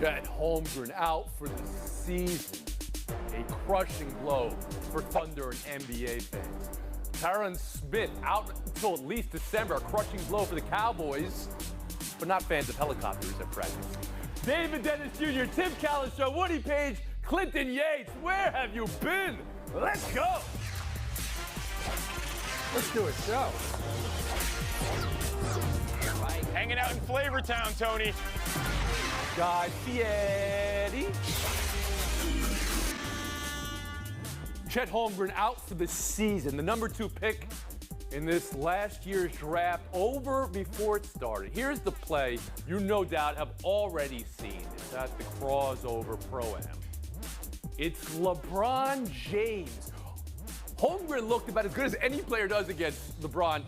Chet Holmgren out for the season. A crushing blow for Thunder and NBA fans. Tyron Smith out until at least December. A crushing blow for the Cowboys, but not fans of helicopters at practice. David Dennis Jr., Tim Calishow, Woody Page, Clinton Yates. Where have you been? Let's go. Let's do a show. Hanging out in Flavortown, Tony. Guy Fieri. Chet Holmgren out for the season. The number 2 pick in this last year's draft, over before it started. Here's the play you no doubt have already seen. It's at the crossover Pro-Am. It's LeBron James. Holmgren looked about as good as any player does against LeBron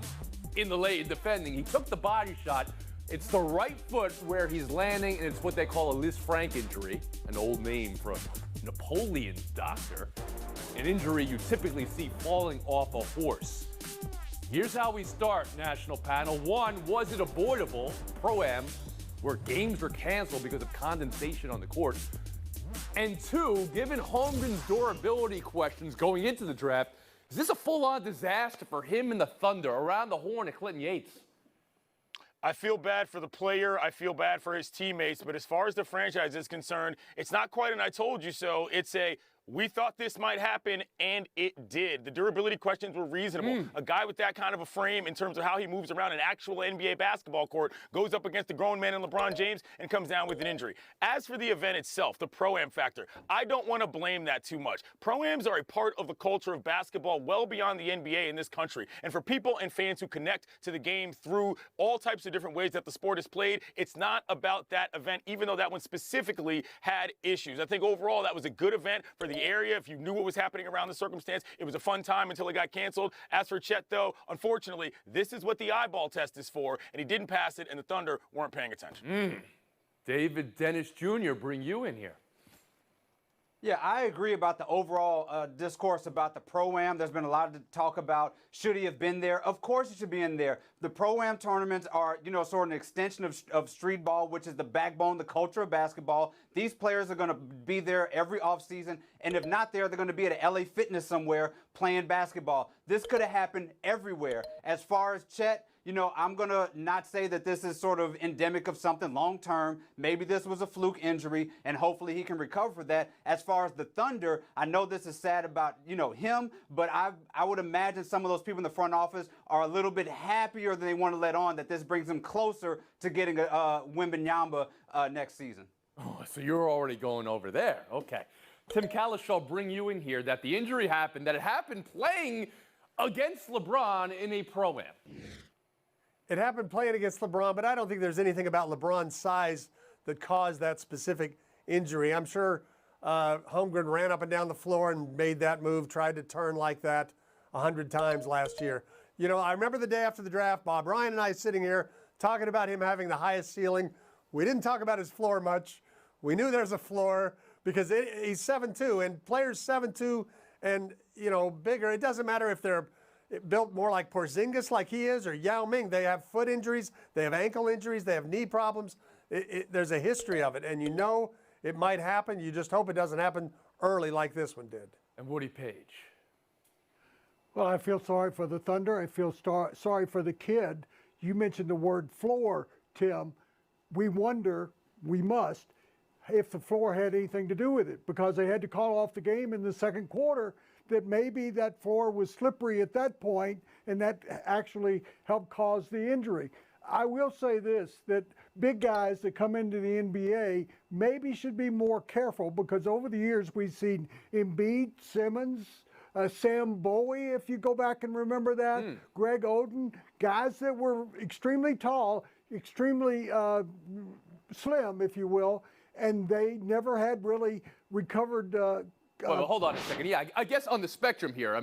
in the lane defending. He took the body shot. It's the right foot where he's landing, and it's what they call a Liz Frank injury, an old name from Napoleon's doctor. An injury you typically see falling off a horse. Here's how we start, National Panel. 1, was it avoidable? Pro-Am, where games were canceled because of condensation on the court. And 2, given Holmgren's durability questions going into the draft, is this a full-on disaster for him and the Thunder? Around the horn at Clinton Yates. I feel bad for the player. I feel bad for his teammates. But as far as the franchise is concerned, it's not quite an I told you so. It's a we thought this might happen, and it did. The durability questions were reasonable. A guy with that kind of a frame in terms of how he moves around an actual NBA basketball court goes up against a grown man in LeBron James and comes down with an injury. As for the event itself, the Pro-Am factor, I don't want to blame that too much. Pro-Ams are a part of the culture of basketball well beyond the NBA in this country. And for people and fans who connect to the game through all types of different ways that the sport is played, it's not about that event, even though that one specifically had issues. I think overall that was a good event for the area. If you knew what was happening around the circumstance, it was a fun time until it got canceled. As for Chet, though, unfortunately, this is what the eyeball test is for, and he didn't pass it, and the Thunder weren't paying attention. David Dennis Jr., bring you in here. Yeah, I agree about the overall discourse about the Pro-Am. There's been a lot of talk about should he have been there. Of course he should be in there. The Pro-Am tournaments are, sort of an extension of street ball, which is the backbone, the culture of basketball. These players are going to be there every offseason, and if not there, they're going to be at LA Fitness somewhere playing basketball. This could have happened everywhere. As far as Chet, I'm going to not say that this is sort of endemic of something long term. Maybe this was a fluke injury, and hopefully he can recover for that. As far as the Thunder, I know this is sad about, him, but I would imagine some of those people in the front office are a little bit happier than they want to let on that this brings them closer to getting a Wembanyama next season. Oh, so you're already going over there. Okay. Tim Calishow, bring you in here that the injury happened, that it happened playing against LeBron in a Pro-Am. It happened playing against LeBron, but I don't think there's anything about LeBron's size that caused that specific injury. I'm sure Holmgren ran up and down the floor and made that move, tried to turn like that 100 times last year. I remember the day after the draft, Bob Ryan and I sitting here talking about him having the highest ceiling. We didn't talk about his floor much. We knew there's a floor because he's 7'2", and players 7'2" and, bigger, it doesn't matter if they're built more like Porzingis like he is or Yao Ming. They have foot injuries, they have ankle injuries, they have knee problems. There's a history of it, and it might happen. You just hope it doesn't happen early like this one did. And Woody Page. Well, I feel sorry for the Thunder. I feel sorry for the kid. You mentioned the word floor, Tim. We must, if the floor had anything to do with it, because they had to call off the game in the second quarter, that maybe that floor was slippery at that point, and that actually helped cause the injury. I will say this, that big guys that come into the NBA maybe should be more careful, because over the years we've seen Embiid, Simmons, Sam Bowie, if you go back and remember that, Greg Oden, guys that were extremely tall, extremely slim, if you will, and they never had really recovered. Well, hold on a second. Yeah, I guess on the spectrum here,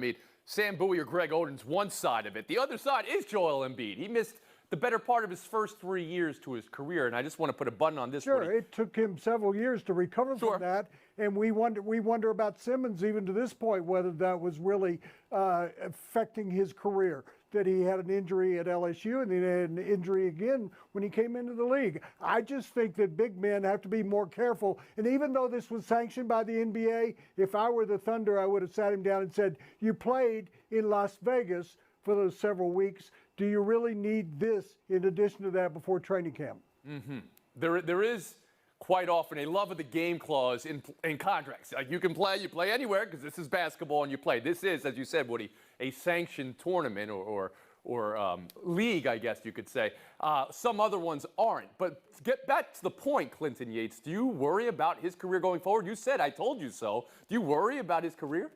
Sam Bowie or Greg Oden's one side of it. The other side is Joel Embiid. He missed the better part of his first 3 years to his career. And I just want to put a button on this. Sure, Woody. it took him several years to recover from that, and we wonder about Simmons even to this point whether that was really affecting his career. That he had an injury at LSU and then had an injury again when he came into the league. I just think that big men have to be more careful. And even though this was sanctioned by the NBA, if I were the Thunder, I would have sat him down and said, "You played in Las Vegas for those several weeks. Do you really need this in addition to that before training camp?" There is quite often a love of the game clause in contracts. Like you can play, you play anywhere because this is basketball and you play. This is, as you said, Woody, a sanctioned tournament or league, I guess you could say. Some other ones aren't. But to get back to the point, Clinton Yates, do you worry about his career going forward? You said, I told you so. Do you worry about his career?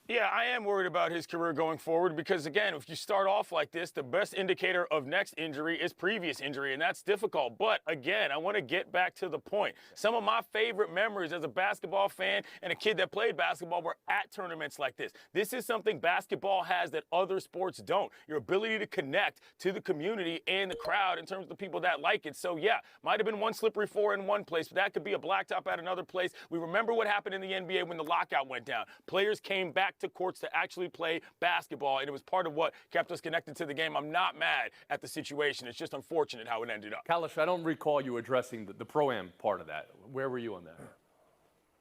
Yeah, I am worried about his career going forward because, again, if you start off like this, the best indicator of next injury is previous injury, and that's difficult. But, again, I want to get back to the point. Some of my favorite memories as a basketball fan and a kid that played basketball were at tournaments like this. This is something basketball has that other sports don't, your ability to connect to the community and the crowd in terms of the people that like it. So, yeah, might have been one slippery floor in one place, but that could be a blacktop at another place. We remember what happened in the NBA when the lockout went down. Players came back to courts to actually play basketball, and it was part of what kept us connected to the game. I'm not mad at the situation. It's just unfortunate how it ended up. Kalish, I don't recall you addressing the Pro-Am part of that. Where were you on that?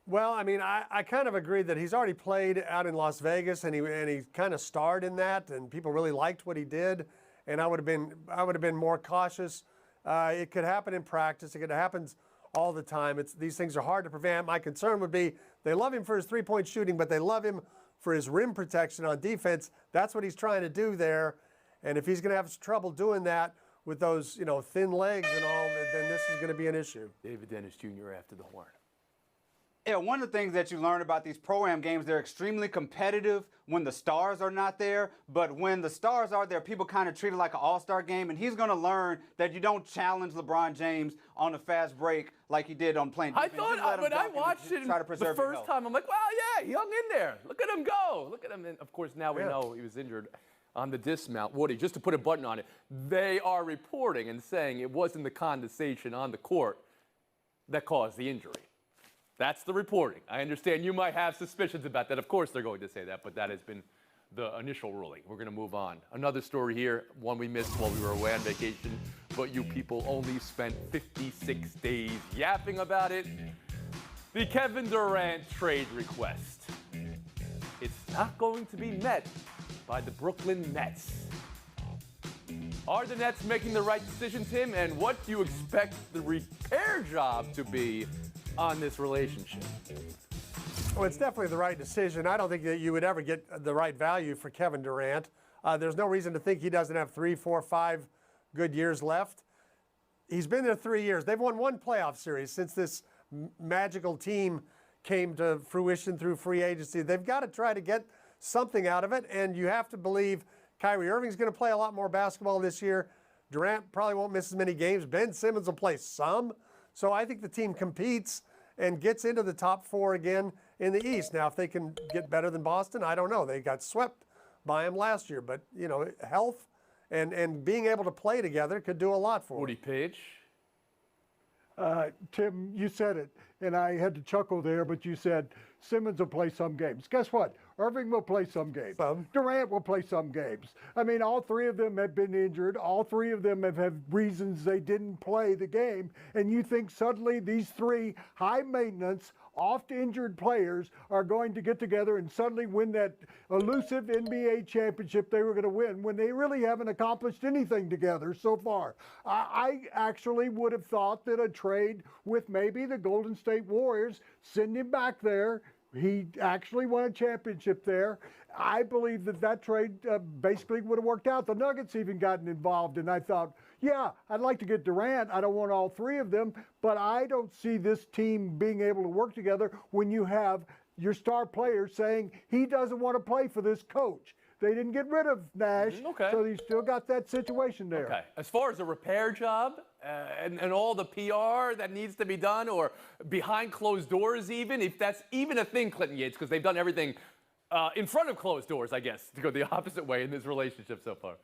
Well, I mean, I kind of agree that he's already played out in Las Vegas, and he kind of starred in that, and people really liked what he did. And I would have been more cautious. It could happen in practice. It could happen all the time. These things are hard to prevent. My concern would be they love him for his three-point shooting, but they love him for his rim protection on defense. That's what he's trying to do there. And if he's going to have trouble doing that with those, thin legs and all, then this is going to be an issue. David Dennis Jr. after the horn. Yeah, one of the things that you learn about these Pro-Am games, they're extremely competitive when the stars are not there. But when the stars are there, people kind of treat it like an all-star game. And he's going to learn that you don't challenge LeBron James on a fast break like he did on playing defense. I thought when I watched it the first time, I'm like, wow, yeah, he hung in there. Look at him go. Look at him. And of course, now we know he was injured on the dismount. Woody, just to put a button on it, they are reporting and saying it wasn't the condensation on the court that caused the injury. That's the reporting. I understand you might have suspicions about that. Of course they're going to say that, but that has been the initial ruling. We're going to move on. Another story here, one we missed while we were away on vacation, but you people only spent 56 days yapping about it. The Kevin Durant trade request. It's not going to be met by the Brooklyn Nets. Are the Nets making the right decision, Tim? And what do you expect the repair job to be on this relationship? Well, it's definitely the right decision. I don't think that you would ever get the right value for Kevin Durant. There's no reason to think he doesn't have 3, 4, 5 good years left. He's been there 3 years. They've won one playoff series since this magical team came to fruition through free agency. They've got to try to get something out of it, and you have to believe Kyrie Irving's going to play a lot more basketball this year. Durant probably won't miss as many games. Ben Simmons will play some. So I think the team competes and gets into the top 4 again in the East. Now, if they can get better than Boston, I don't know. They got swept by them last year. But, health and being able to play together could do a lot for them. Woody Page. Tim, you said it, and I had to chuckle there, but you said Simmons will play some games. Guess what? Irving will play some games. Durant will play some games. I mean, all 3 of them have been injured. All 3 of them have had reasons they didn't play the game. And you think suddenly these 3 high-maintenance, oft-injured players are going to get together and suddenly win that elusive NBA championship they were going to win when they really haven't accomplished anything together so far. I actually would have thought that a trade with maybe the Golden State Warriors, send him back there. He actually won a championship there. I believe that trade basically would have worked out. The Nuggets even gotten involved, and I thought, yeah, I'd like to get Durant. I don't want all 3 of them, but I don't see this team being able to work together when you have your star player saying he doesn't want to play for this coach. They didn't get rid of Nash, so you still got that situation there. Okay. As far as a repair job and all the PR that needs to be done, or behind closed doors even, if that's even a thing, Clinton Yates, because they've done everything in front of closed doors, I guess, to go the opposite way in this relationship so far.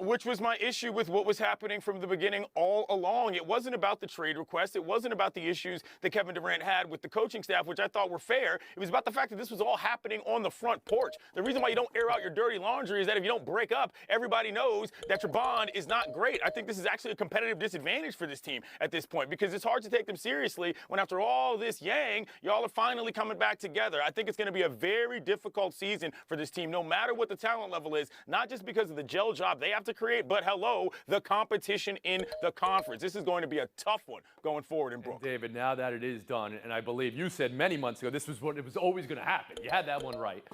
Which was my issue with what was happening from the beginning all along. It wasn't about the trade request. It wasn't about the issues that Kevin Durant had with the coaching staff, which I thought were fair. It was about the fact that this was all happening on the front porch. The reason why you don't air out your dirty laundry is that if you don't break up, everybody knows that your bond is not great. I think this is actually a competitive disadvantage for this team at this point because it's hard to take them seriously when after all this yang, y'all are finally coming back together. I think it's going to be a very difficult season for this team, no matter what the talent level is, not just because of the gel job they have to create, but hello, the competition in the conference. This is going to be a tough one going forward in Brooklyn. David, now that it is done, and I believe you said many months ago this was what it was always going to happen. You had that one right.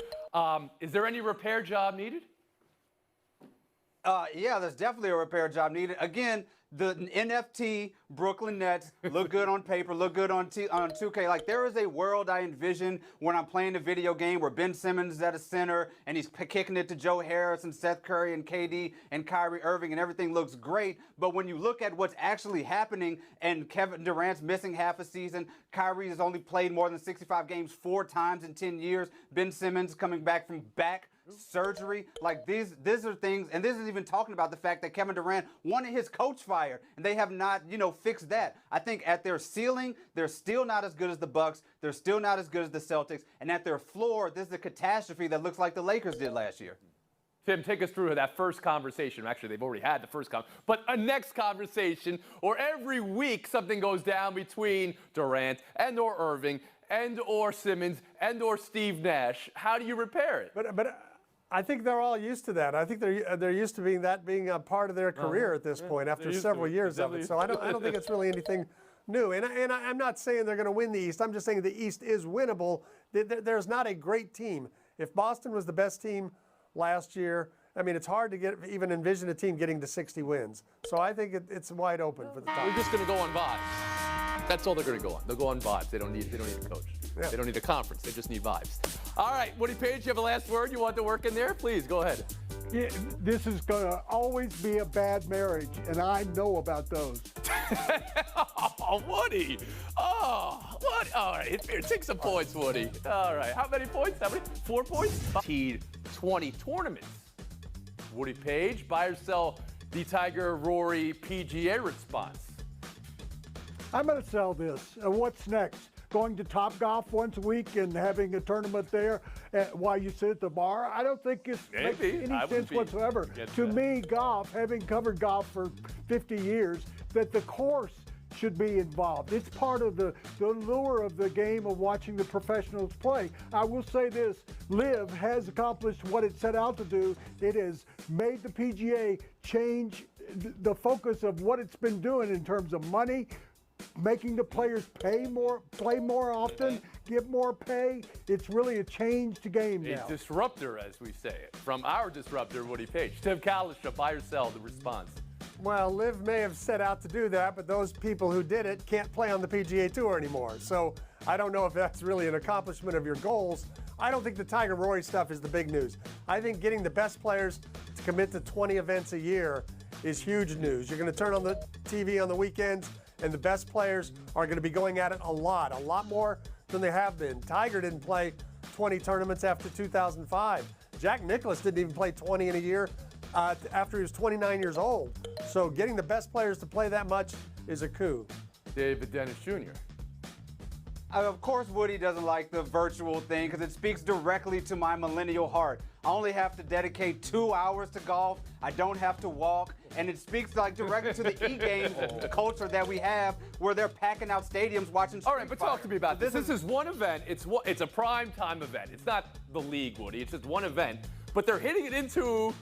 Is there any repair job needed? Yeah, there's definitely a repair job needed. Again, the NFT Brooklyn Nets look good on paper, look good on 2K. Like, there is a world I envision when I'm playing a video game where Ben Simmons is at a center and he's kicking it to Joe Harris and Seth Curry and KD and Kyrie Irving and everything looks great. But when you look at what's actually happening and Kevin Durant's missing half a season, Kyrie has only played more than 65 games 4 times in 10 years, Ben Simmons coming back from back surgery, like these are things, and this is even talking about the fact that Kevin Durant wanted his coach fired, and they have not, fixed that. I think at their ceiling, they're still not as good as the Bucks, they're still not as good as the Celtics, and at their floor, this is a catastrophe that looks like the Lakers did last year. Tim, take us through that first conversation. Actually, they've already had the first conversation, but a next conversation, or every week something goes down between Durant and or Irving and or Simmons and or Steve Nash. How do you repair it? But I think they're all used to that. I think they're used to being a part of their career at this point after several years of it. So I don't think it's really anything new. And I'm not saying they're going to win the East. I'm just saying the East is winnable. There's not a great team. If Boston was the best team last year, I mean, it's hard to even envision a team getting to 60 wins. So I think it's wide open for the top. We're just going to go on vibes. That's all they're going to go on. They'll go on vibes. They don't need a coach. Yeah. They don't need a conference. They just need vibes. All right, Woody Page, you have a last word you want to work in there? Please, go ahead. Yeah, this is going to always be a bad marriage, and I know about those. Oh, Woody. Oh, what? All right, here, take some points, Woody. All right, how many points? 4 points? T20 tournaments. Woody Page, buy or sell the Tiger Rory PGA response? I'm going to sell this. What's next? Going to Topgolf once a week and having a tournament there while you sit at the bar? I don't think it makes any sense whatsoever. To me, golf, having covered golf for 50 years, that the course should be involved. It's part of the lure of the game of watching the professionals play. I will say this, LIV has accomplished what it set out to do. It has made the PGA change the focus of what it's been doing in terms of money, making the players play more often, get more pay. It's really a changed game now. A disruptor, as we say it. From our disruptor, Woody Page. Tim Kalisha, buy or sell the response? Well, LIV may have set out to do that, but those people who did it can't play on the PGA Tour anymore. So I don't know if that's really an accomplishment of your goals. I don't think the Tiger Rory stuff is the big news. I think getting the best players to commit to 20 events a year is huge news. You're going to turn on the TV on the weekends, and the best players are going to be going at it a lot more than they have been. Tiger didn't play 20 tournaments after 2005. Jack Nicklaus didn't even play 20 in a year after he was 29 years old. So getting the best players to play that much is a coup. David Dennis Jr. Of course, Woody doesn't like the virtual thing because it speaks directly to my millennial heart. I only have to dedicate 2 hours to golf. I don't have to walk. And it speaks directly to the e-game culture that we have where they're packing out stadiums watching Street All right, but Fighter. talk to me about this. This is one event. It's a prime time event. It's not the league, Woody. It's just one event. But they're hitting it into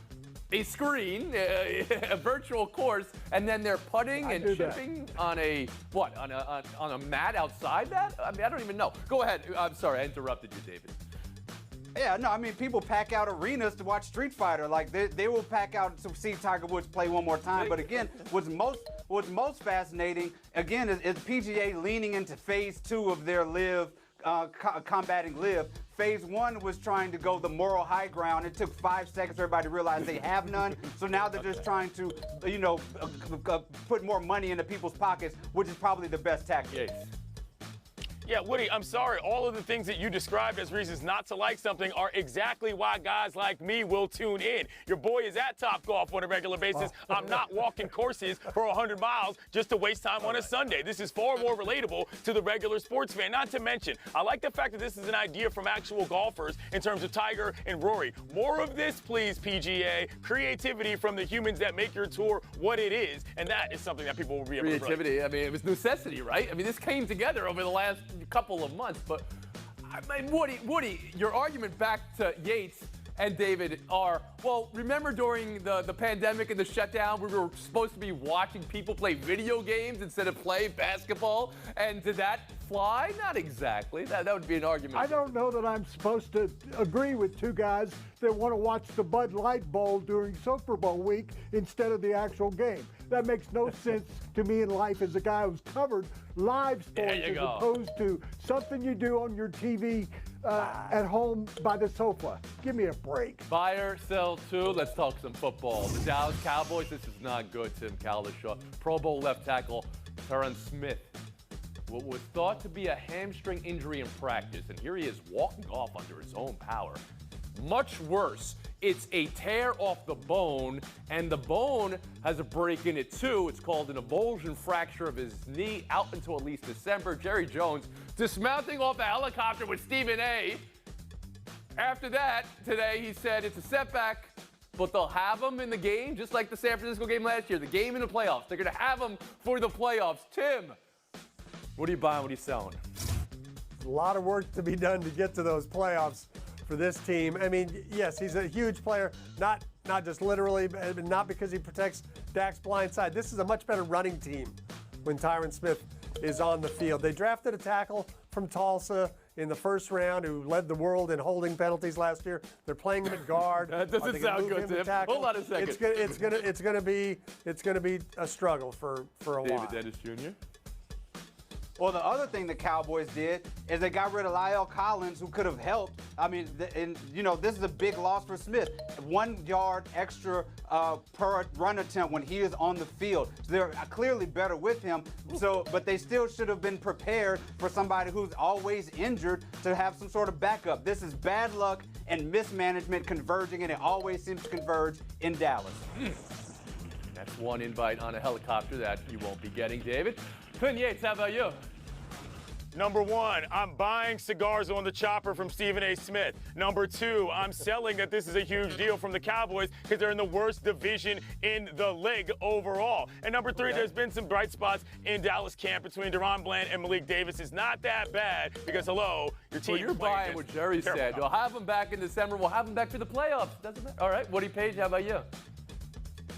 a screen, a virtual course, and then they're putting and chipping on a mat outside that? I mean, I don't even know. Go ahead. I'm sorry, I interrupted you, David. Yeah, no, I mean, people pack out arenas to watch Street Fighter. Like, they will pack out to see Tiger Woods play one more time. But again, what's most fascinating, again, is PGA leaning into phase 2 of their LIV, combating LIV. Phase 1 was trying to go the moral high ground. It took 5 seconds for everybody to realize they have none. So now they're just trying to, put more money into people's pockets, which is probably the best tactic. Yes. Yeah, Woody, I'm sorry. All of the things that you described as reasons not to like something are exactly why guys like me will tune in. Your boy is at Topgolf on a regular basis. I'm not walking courses for 100 miles just to waste time on a Sunday. This is far more relatable to the regular sports fan. Not to mention, I like the fact that this is an idea from actual golfers in terms of Tiger and Rory. More of this, please, PGA. Creativity from the humans that make your tour what it is, and that is something that people will be able to relate. Creativity. I mean, it was necessity, right? I mean, this came together over the last couple of months. But I mean, Woody, your argument back to Yates and David are, well, remember during the pandemic and the shutdown, we were supposed to be watching people play video games instead of play basketball, and did that fly? Not exactly. That would be an argument. I don't know that I'm supposed to agree with two guys that want to watch the Bud Light Bowl during Super Bowl week instead of the actual game. That makes no sense to me in life as a guy who's covered live sports as opposed to something you do on your TV at home by the sofa. Give me a break. Buy or sell too. Let's talk some football. The Dallas Cowboys, this is not good, Tim Kalishaw. Pro Bowl left tackle Tyron Smith. What was thought to be a hamstring injury in practice, and here he is walking off under his own power. Much worse, it's a tear off the bone, and the bone has a break in it too. It's called an avulsion fracture of his knee, out until at least December. Jerry Jones dismounting off a helicopter with Stephen A. After that, today he said it's a setback, but they'll have him in the game, just like the San Francisco game last year, the game in the playoffs. They're going to have him for the playoffs. Tim, what are you buying? What are you selling? A lot of work to be done to get to those playoffs for this team. I mean, yes, he's a huge player, not just literally, but not because he protects Dak's blind side. This is a much better running team when Tyron Smith is on the field. They drafted a tackle from Tulsa in the first round who led the world in holding penalties last year. They're playing him at guard. That doesn't sound good, Tim. Hold on a second. It's gonna be a struggle for a while. David Dennis Jr. Well, the other thing the Cowboys did is they got rid of Lyle Collins, who could have helped. I mean, this is a big loss for Smith. 1 yard extra per run attempt when he is on the field. So they're clearly better with him. But they still should have been prepared for somebody who's always injured to have some sort of backup. This is bad luck and mismanagement converging, and it always seems to converge in Dallas. That's one invite on a helicopter that you won't be getting, David. Clint Yates, how about you? Number one, I'm buying cigars on the chopper from Stephen A. Smith. Number two, I'm selling that this is a huge deal from the Cowboys because they're in the worst division in the league overall. And number three, there's been some bright spots in Dallas camp between Deron Bland and Malik Davis. It's not that bad because, hello, your team. Well, you're buying what Jerry said. We'll have him back in December. We'll have him back for the playoffs. Doesn't matter. All right, Woody Page, how about you?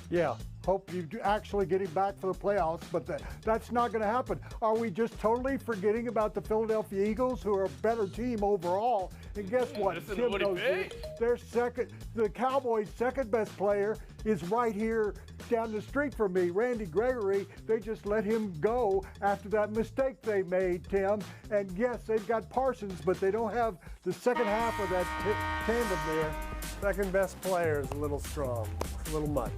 Yeah, hope you do actually get him back for the playoffs, but that's not going to happen. Are we just totally forgetting about the Philadelphia Eagles, who are a better team overall? And guess what? Tim knows this. The Cowboys' second best player is right here down the street from me, Randy Gregory. They just let him go after that mistake they made, Tim. And yes, they've got Parsons, but they don't have the second half of that tandem there. Second best player is a little strong, a little much.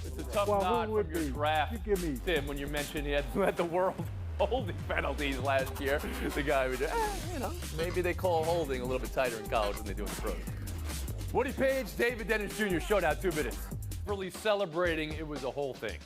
It's a tough nod from your draft, Tim, when you mentioned he had led the world holding penalties last year. The guy would, maybe they call holding a little bit tighter in college than they do in the pros. Woody Page, David Dennis Jr. showdown, 2 minutes. Really celebrating, it was a whole thing.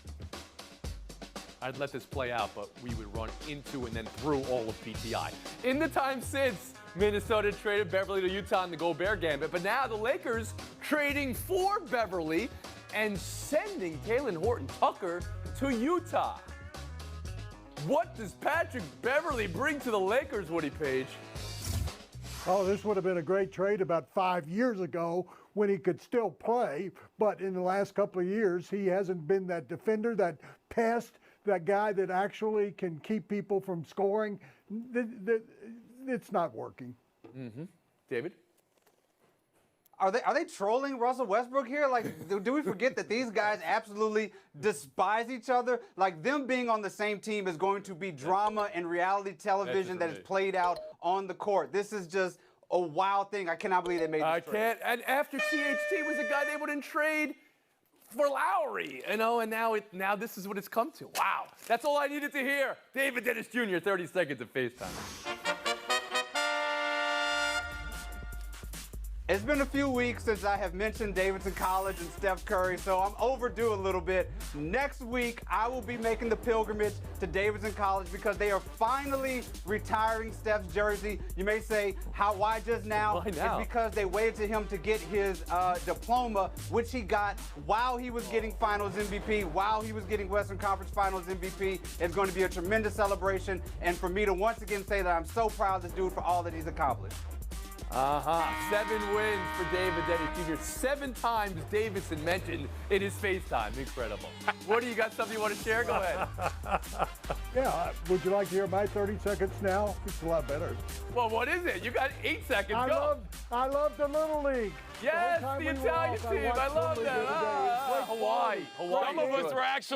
I'd let this play out, but we would run into and then through all of PTI. In the time since, Minnesota traded Beverly to Utah in the Gobert gambit, but now the Lakers trading for Beverly and sending Talen Horton-Tucker to Utah. What does Patrick Beverly bring to the Lakers, Woody Page? Oh, this would have been a great trade about 5 years ago when he could still play, but in the last couple of years, he hasn't been that defender, that pest, that guy that actually can keep people from scoring. It's not working. Mm-hmm. David? Are they trolling Russell Westbrook here? Like, do we forget that these guys absolutely despise each other? Like, them being on the same team is going to be drama and reality television that is played out on the court. This is just a wild thing. I cannot believe they made this trade. And after THT was a guy they wouldn't trade for Lowry, you know, and now this is what it's come to. Wow. That's all I needed to hear. David Dennis Jr., 30 seconds of FaceTime. It's been a few weeks since I have mentioned Davidson College and Steph Curry, so I'm overdue a little bit. Next week, I will be making the pilgrimage to Davidson College because they are finally retiring Steph's jersey. You may say, why just now? Why now? It's because they waited to him to get his diploma, which he got while he was getting Finals MVP, while he was getting Western Conference Finals MVP. It's going to be a tremendous celebration, and for me to once again say that I'm so proud of this dude for all that he's accomplished. 7 wins for David Dennis Jr. 7 times Davidson mentioned in his FaceTime. Incredible. Woody, you got something you want to share? Go ahead. Yeah, would you like to hear my 30 seconds now? It's a lot better. Well, what is it? You got 8 seconds. Go. I love the Little League. Yes, the Italian team. I love that. Hawaii. Some of us were actually